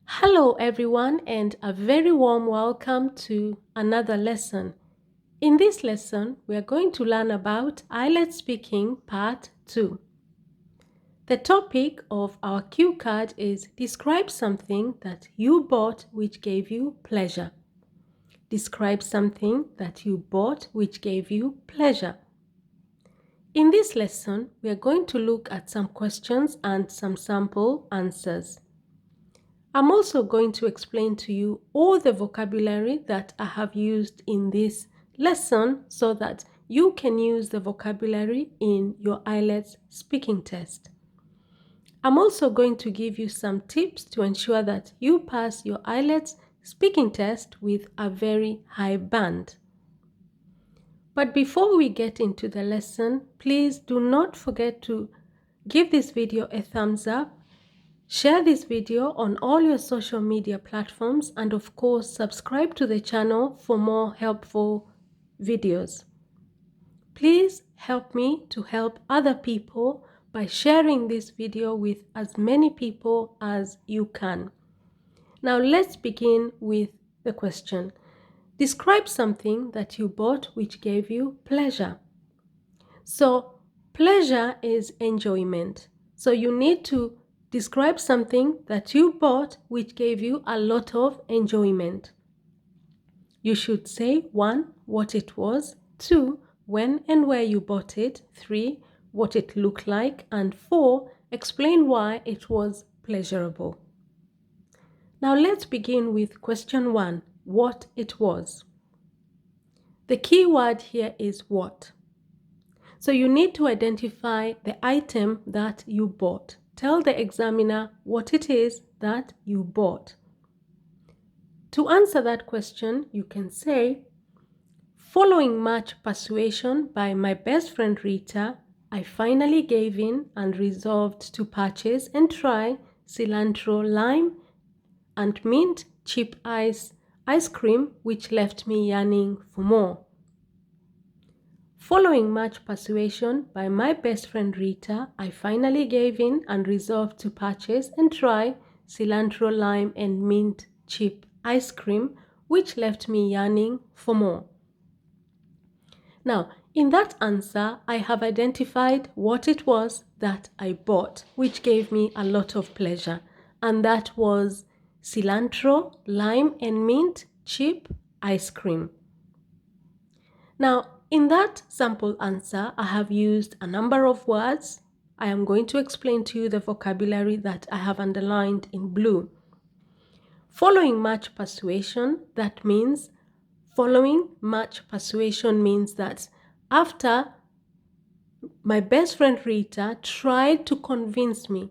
Hello everyone and a very warm welcome to another lesson. In this lesson, we are going to learn about IELTS Speaking Part 2. The topic of our cue card is describe something that you bought which gave you pleasure. Describe something that you bought which gave you pleasure. In this lesson, we are going to look at some questions and some sample answers. I'm also going to explain to you all the vocabulary that I have used in this lesson so that you can use the vocabulary in your IELTS speaking test. I'm also going to give you some tips to ensure that you pass your IELTS speaking test with a very high band. But before we get into the lesson, please do not forget to give this video a thumbs up. Share this video on all your social media platforms and of course subscribe to the channel for more helpful videos. Please help me to help other people by sharing this video with as many people as you can. Now let's begin with the question. Describe something that you bought which gave you pleasure. So pleasure is enjoyment. So you need to describe something that you bought which gave you a lot of enjoyment. You should say 1. What it was, 2. When and where you bought it, 3. What it looked like, and 4. Explain why it was pleasurable. Now let's begin with question 1. What it was. The key word here is what. So you need to identify the item that you bought. Tell the examiner what it is that you bought. To answer that question, you can say, following much persuasion by my best friend Rita, I finally gave in and resolved to purchase and try cilantro lime and mint chip ice cream, which left me yearning for more. Following much persuasion by my best friend Rita, I finally gave in and resolved to purchase and try cilantro lime and mint chip ice cream, which left me yearning for more. Now, in that answer, I have identified what it was that I bought, which gave me a lot of pleasure, and that was cilantro, lime, and mint chip ice cream. Now, in that sample answer, I have used a number of words. I am going to explain to you the vocabulary that I have underlined in blue. Following much persuasion, that means that after my best friend Rita tried to convince me,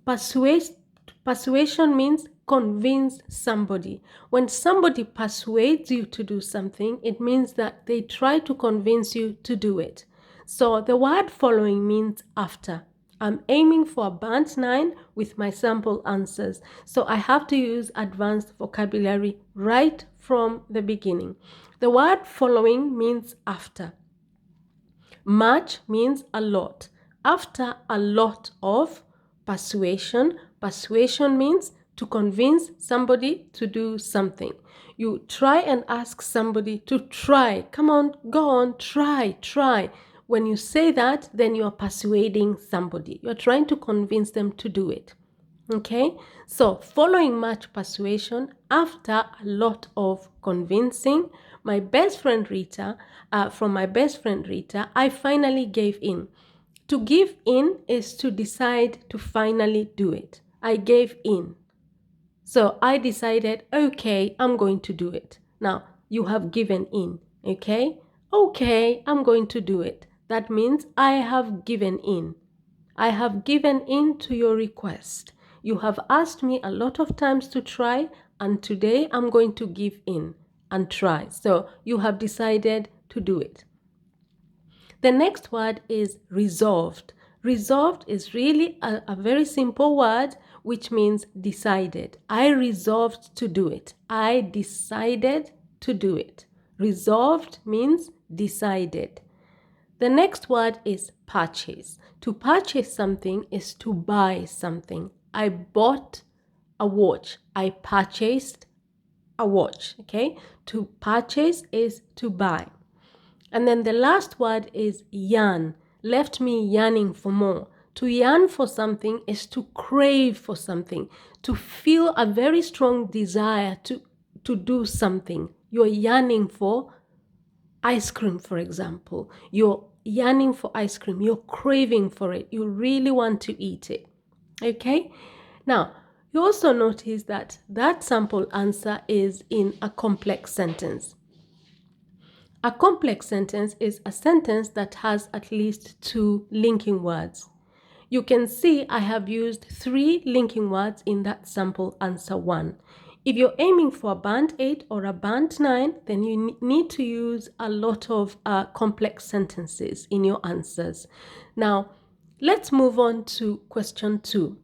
persuasion means convince somebody. When somebody persuades you to do something, it means that they try to convince you to do it. So the word following means after. I'm aiming for a band 9 with my sample answers. So I have to use advanced vocabulary right from the beginning. The word following means after. Much means a lot. After a lot of persuasion, persuasion means to convince somebody to do something. You try and ask somebody to try. Come on, go on, try. When you say that, then you are persuading somebody. You're trying to convince them to do it. Okay, so following much persuasion, after a lot of convincing, from my best friend Rita, I finally gave in. To give in is to decide to finally do it. I gave in. So I decided, okay, I'm going to do it. Now, you have given in, okay? Okay, I'm going to do it. That means I have given in. I have given in to your request. You have asked me a lot of times to try, and today I'm going to give in and try. So you have decided to do it. The next word is resolved. Resolved is really a very simple word which means decided. I resolved to do it. I decided to do it. Resolved means decided. The next word is purchase. To purchase something is to buy something. I bought a watch. I purchased a watch, okay? To purchase is to buy. And then the last word is yearn. Left me yearning for more. To yearn for something is to crave for something, to feel a very strong desire to do something. You're yearning for ice cream, for example. You're yearning for ice cream. You're craving for it. You really want to eat it. Okay? Now, you also notice that that sample answer is in a complex sentence. A complex sentence is a sentence that has at least 2 linking words. You can see I have used 3 linking words in that sample answer 1. If you're aiming for a band 8 or a band 9, then you need to use a lot of complex sentences in your answers. Now, let's move on to question 2.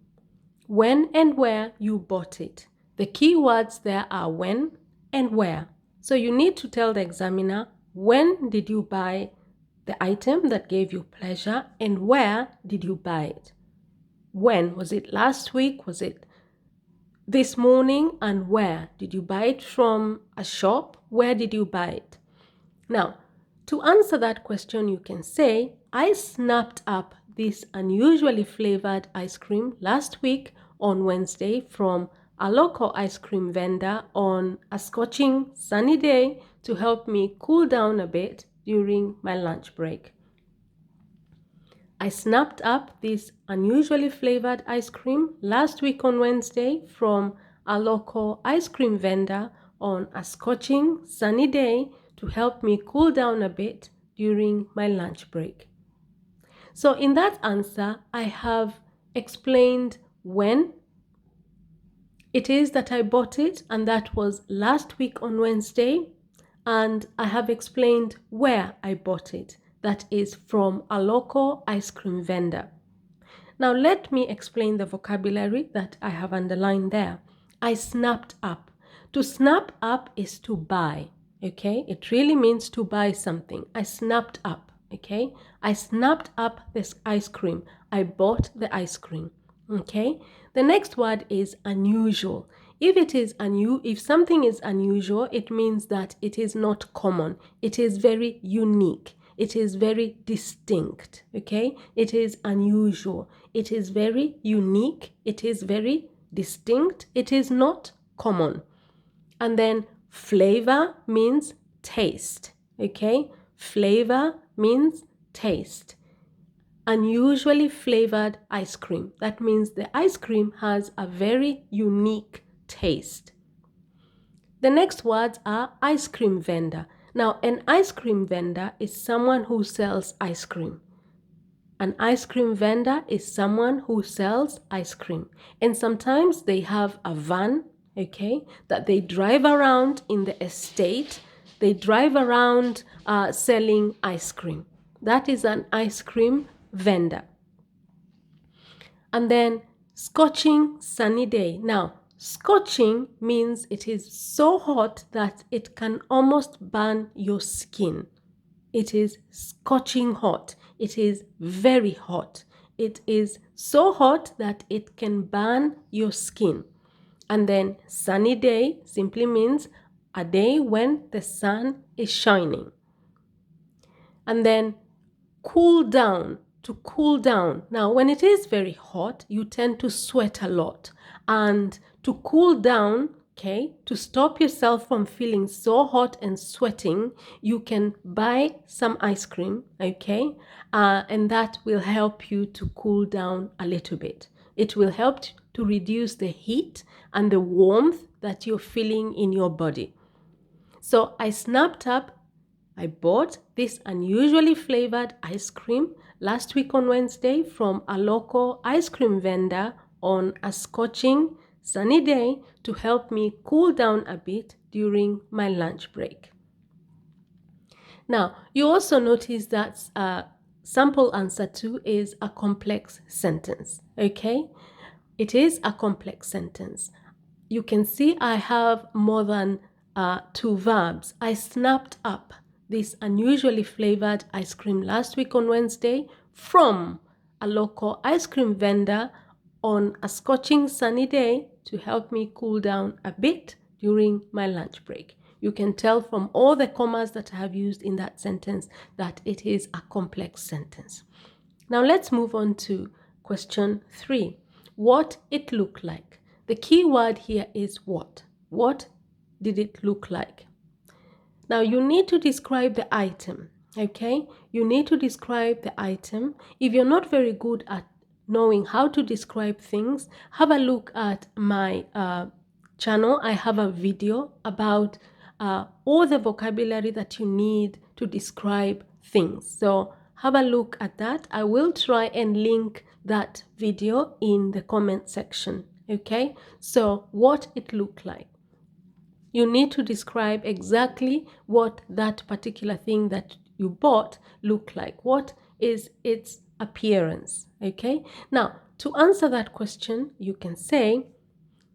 When and where you bought it. The key words there are when and where. So you need to tell the examiner, when did you buy the item that gave you pleasure, and where did you buy it? When? Was it last week? Was it this morning? And where? Did you buy it from a shop? Where did you buy it? Now, to answer that question, you can say, I snapped up this unusually flavored ice cream last week on Wednesday from a local ice cream vendor on a scorching sunny day to help me cool down a bit during my lunch break. I snapped up this unusually flavored ice cream last week on Wednesday from a local ice cream vendor on a scorching sunny day to help me cool down a bit during my lunch break. So in that answer, I have explained when it is that I bought it, and that was last week on Wednesday. And I have explained where I bought it. That is from a local ice cream vendor. Now let me explain the vocabulary that I have underlined there. I snapped up. To snap up is to buy, okay? It really means to buy something. I snapped up, okay? I snapped up this ice cream. I bought the ice cream, okay? The next word is unusual. If something is unusual, it means that it is not common. It is very unique. It is very distinct, okay? It is unusual. It is very unique. It is very distinct. It is not common. And then flavor means taste, okay? Flavor means taste. Unusually flavored ice cream. That means the ice cream has a very unique taste. The next words are ice cream vendor. Now, an ice cream vendor is someone who sells ice cream. An ice cream vendor is someone who sells ice cream. And sometimes they have a van, okay, that they drive around in the estate. They drive around selling ice cream. That is an ice cream vendor. And then scorching sunny day. Now, scorching means it is so hot that it can almost burn your skin. It is scorching hot. It is very hot. It is so hot that it can burn your skin. And then sunny day simply means a day when the sun is shining. And then cool down, to cool down. Now, when it is very hot, you tend to sweat a lot. And to cool down, okay, to stop yourself from feeling so hot and sweating, you can buy some ice cream, okay, and that will help you to cool down a little bit. It will help to reduce the heat and the warmth that you're feeling in your body. So I bought this unusually flavored ice cream last week on Wednesday from a local ice cream vendor on a scorching sunny day to help me cool down a bit during my lunch break. Now, you also notice that sample answer 2 is a complex sentence, okay? It is a complex sentence. You can see I have more than 2 verbs. I snapped up this unusually flavored ice cream last week on Wednesday from a local ice cream vendor on a scorching sunny day to help me cool down a bit during my lunch break. You can tell from all the commas that I have used in that sentence that it is a complex sentence. Now let's move on to question 3. What it looked like. The key word here is what. What did it look like? Now you need to describe the item, okay? You need to describe the item. If you're not very good at knowing how to describe things, have a look at my channel. I have a video about all the vocabulary that you need to describe things. So have a look at that. I will try and link that video in the comment section, okay? So what it looked like. You need to describe exactly what that particular thing that you bought looked like. What is its appearance? Okay. Now, to answer that question, you can say,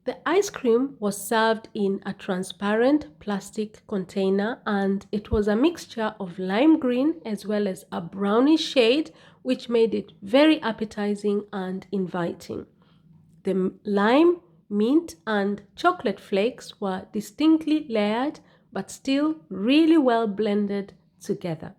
the ice cream was served in a transparent plastic container and it was a mixture of lime green as well as a brownish shade, which made it very appetizing and inviting. The lime, mint, and chocolate flakes were distinctly layered but still really well blended together.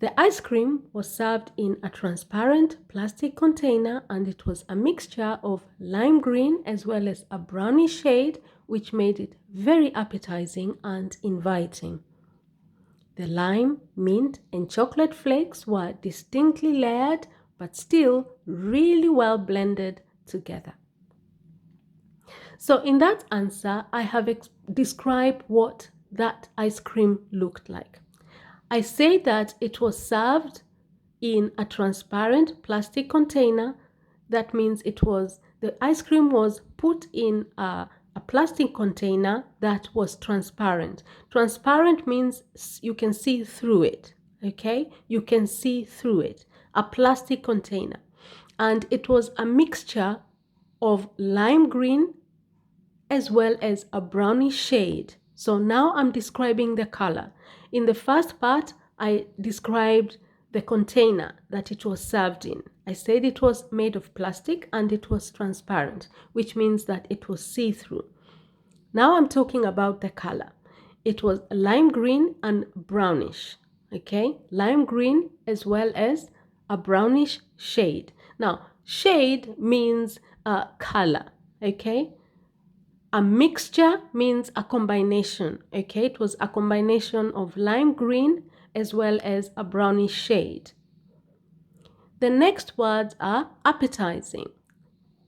The ice cream was served in a transparent plastic container and it was a mixture of lime green as well as a brownish shade, which made it very appetizing and inviting. The lime, mint, and chocolate flakes were distinctly layered but still really well blended together. So in that answer, I have described what that ice cream looked like. I say that it was served in a transparent plastic container. That means the ice cream was put in a plastic container that was transparent. Transparent means you can see through it, okay? You can see through it. A plastic container. And it was a mixture of lime green as well as a brownish shade. So now I'm describing the color. In the first part, I described the container that it was served in. I said it was made of plastic and it was transparent, which means that it was see-through. Now I'm talking about the color. It was lime green and brownish, okay? Lime green as well as a brownish shade. Now, shade means color, okay? A mixture means a combination, okay? It was a combination of lime green as well as a brownish shade. The next words are appetizing.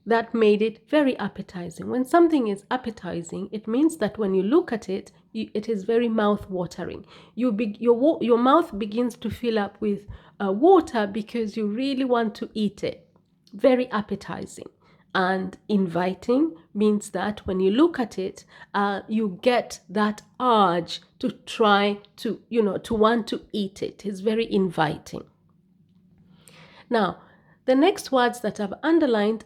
That made it very appetizing. When something is appetizing, it means that when you look at it, it is very mouth-watering. Your mouth begins to fill up with water because you really want to eat it. Very appetizing. And inviting means that when you look at it, you get that urge to try to, to want to eat it. It's very inviting. Now, the next words that I've underlined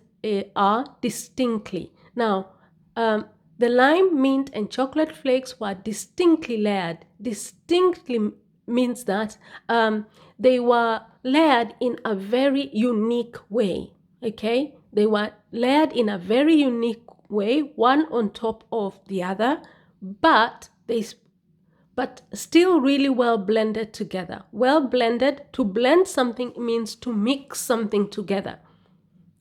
are distinctly. Now, the lime, mint, and chocolate flakes were distinctly layered. Distinctly means that they were layered in a very unique way, okay? They were layered in a very unique way, one on top of the other, but still really well blended together. Well blended, to blend something means to mix something together,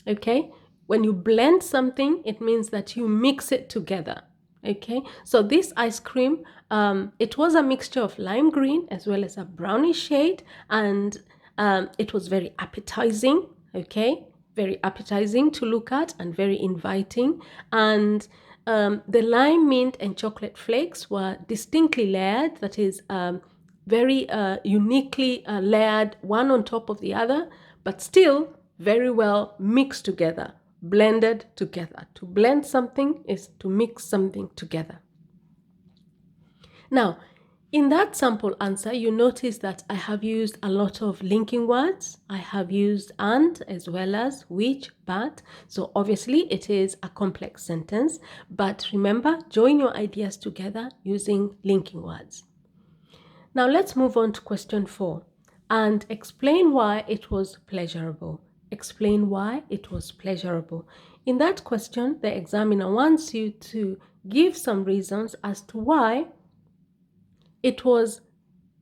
okay? When you blend something, it means that you mix it together, okay? So this ice cream, it was a mixture of lime green as well as a brownish shade, and it was very appetizing, okay? Very appetizing to look at and very inviting. And the lime, mint, and chocolate flakes were distinctly layered, that is very uniquely layered one on top of the other, but still very well mixed together, blended together. To blend something is to mix something together. Now, in that sample answer, you notice that I have used a lot of linking words. I have used and as well as which, but. So obviously it is a complex sentence, but remember, join your ideas together using linking words. Now let's move on to question 4 and explain why it was pleasurable. explain why it was pleasurable. In that question, the examiner wants you to give some reasons as to why it was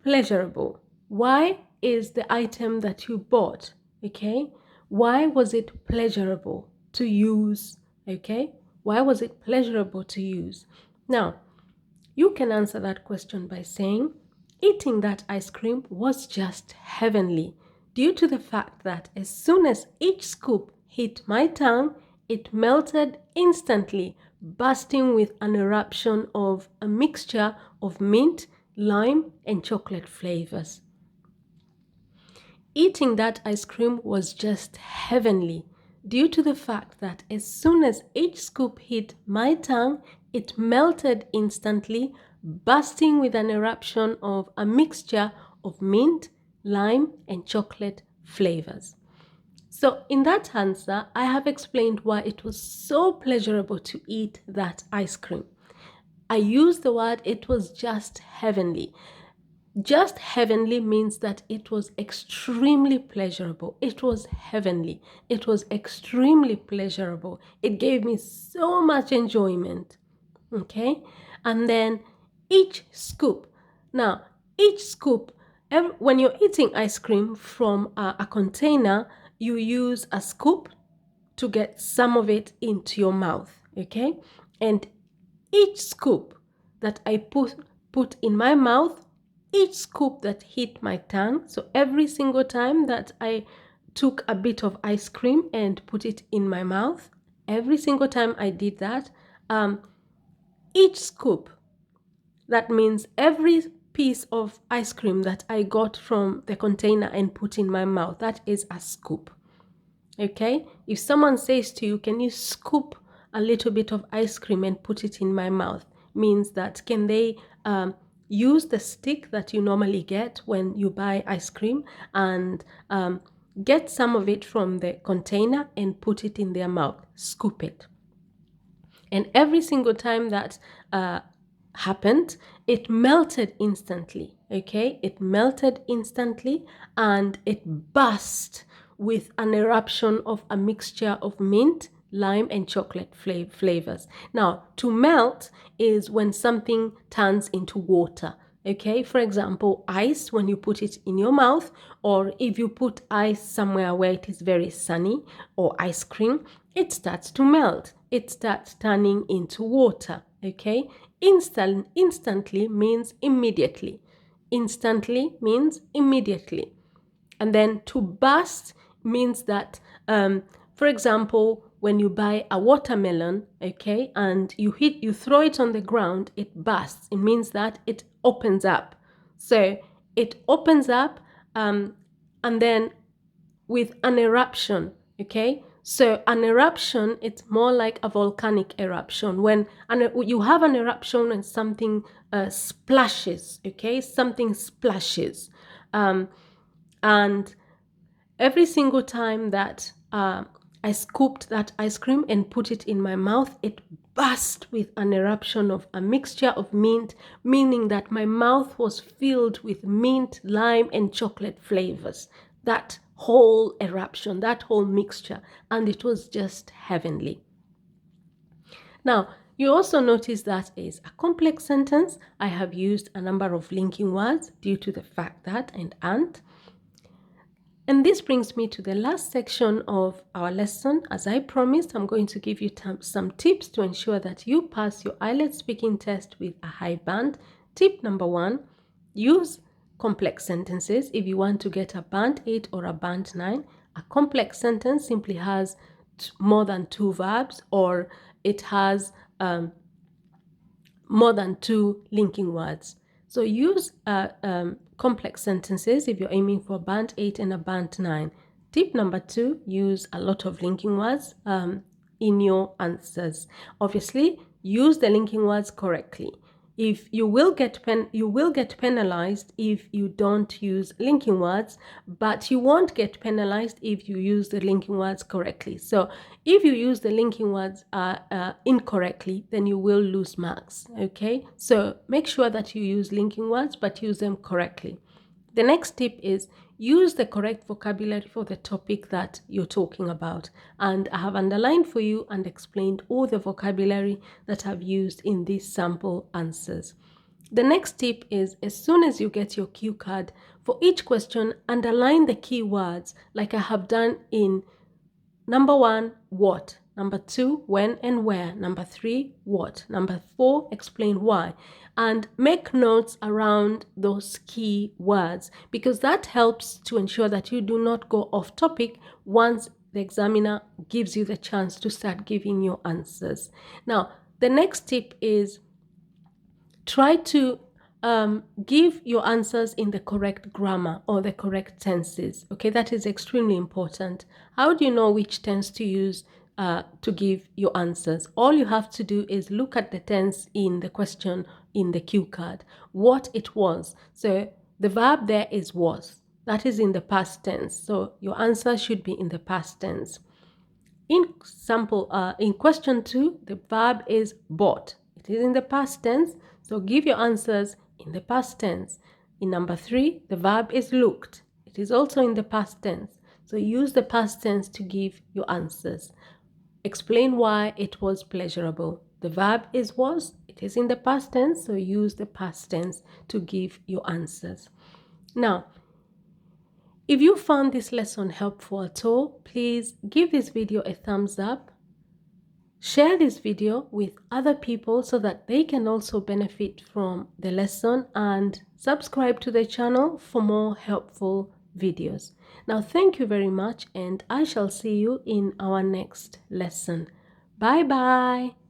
pleasurable. Why is the item that you bought, okay? Why was it pleasurable to use, okay? Why was it pleasurable to use? Now, you can answer that question by saying, eating that ice cream was just heavenly due to the fact that as soon as each scoop hit my tongue, it melted instantly, bursting with an eruption of a mixture of mint, lime, and chocolate flavors. Eating that ice cream was just heavenly due to the fact that as soon as each scoop hit my tongue, it melted instantly, bursting with an eruption of a mixture of mint, lime, and chocolate flavors. So in that answer, I have explained why it was so pleasurable to eat that ice cream. I used the word it was just heavenly. Just heavenly means that it was extremely pleasurable. It was heavenly. It was extremely pleasurable. It gave me so much enjoyment. Okay? And then each scoop. Now, each scoop, when you're eating ice cream from a container, you use a scoop to get some of it into your mouth. Okay? And each scoop that I put in my mouth, each scoop that hit my tongue, so every single time that I took a bit of ice cream and put it in my mouth, every single time I did that, each scoop, that means every piece of ice cream that I got from the container and put in my mouth, that is a scoop. Okay? If someone says to you, can you scoop a little bit of ice cream and put it in my mouth, means that can they use the stick that you normally get when you buy ice cream and get some of it from the container and put it in their mouth, scoop it. And every single time that happened, it melted instantly, okay? It melted instantly and it burst with an eruption of a mixture of mint, lime, and chocolate flavors. Now, to melt is when something turns into water. Okay, for example, ice when you put it in your mouth, or if you put ice somewhere where it is very sunny, or ice cream, it starts to melt. It starts turning into water. Okay, instantly means immediately. Instantly means immediately. And then to burst means that, for example, when you buy a watermelon, okay, and you throw it on the ground, it bursts. It means that it opens up. So it opens up, and then with an eruption, okay? So an eruption, it's more like a volcanic eruption. When you have an eruption and something splashes, okay? Something splashes. And every single time that I scooped that ice cream and put it in my mouth, it burst with an eruption of a mixture of mint, meaning that my mouth was filled with mint, lime, and chocolate flavors. That whole eruption, that whole mixture, and it was just heavenly. Now, you also notice that is a complex sentence. I have used a number of linking words due to the fact that and. And this brings me to the last section of our lesson. As I promised, I'm going to give you some tips to ensure that you pass your IELTS speaking test with a high band. Tip number 1, use complex sentences. If you want to get a band 8 or a band 9, a complex sentence simply has more than 2 verbs, or it has more than 2 linking words. So use complex sentences if you're aiming for band 8 and a band 9. Tip number 2, use a lot of linking words in your answers. Obviously, use the linking words correctly. If you will get penalized if you don't use linking words, but you won't get penalized if you use the linking words correctly. So if you use the linking words incorrectly, then you will lose marks. Okay, so make sure that you use linking words, but use them correctly. The next tip is use the correct vocabulary for the topic that you're talking about. And I have underlined for you and explained all the vocabulary that I've used in these sample answers. The next tip is, as soon as you get your cue card, for each question, underline the key words like I have done in number 1, what. Number 2, when and where. Number 3, what. Number 4, explain why. And make notes around those key words, because that helps to ensure that you do not go off topic once the examiner gives you the chance to start giving your answers. Now, the next tip is try to give your answers in the correct grammar or the correct tenses. Okay, that is extremely important. How do you know which tense to use to give your answers? All you have to do is look at the tense in the question in the cue card, what it was. So the verb there is was. That is in the past tense. So your answer should be in the past tense. In question 2, the verb is bought. It is in the past tense, so give your answers in the past tense. In number 3, the verb is looked. It is also in the past tense, so use the past tense to give your answers. Explain why it was pleasurable. The verb is was. It is in the past tense, so use the past tense to give your answers. Now, if you found this lesson helpful at all, please give this video a thumbs up. Share this video with other people so that they can also benefit from the lesson, and subscribe to the channel for more helpful videos. Now, thank you very much, and I shall see you in our next lesson. Bye bye.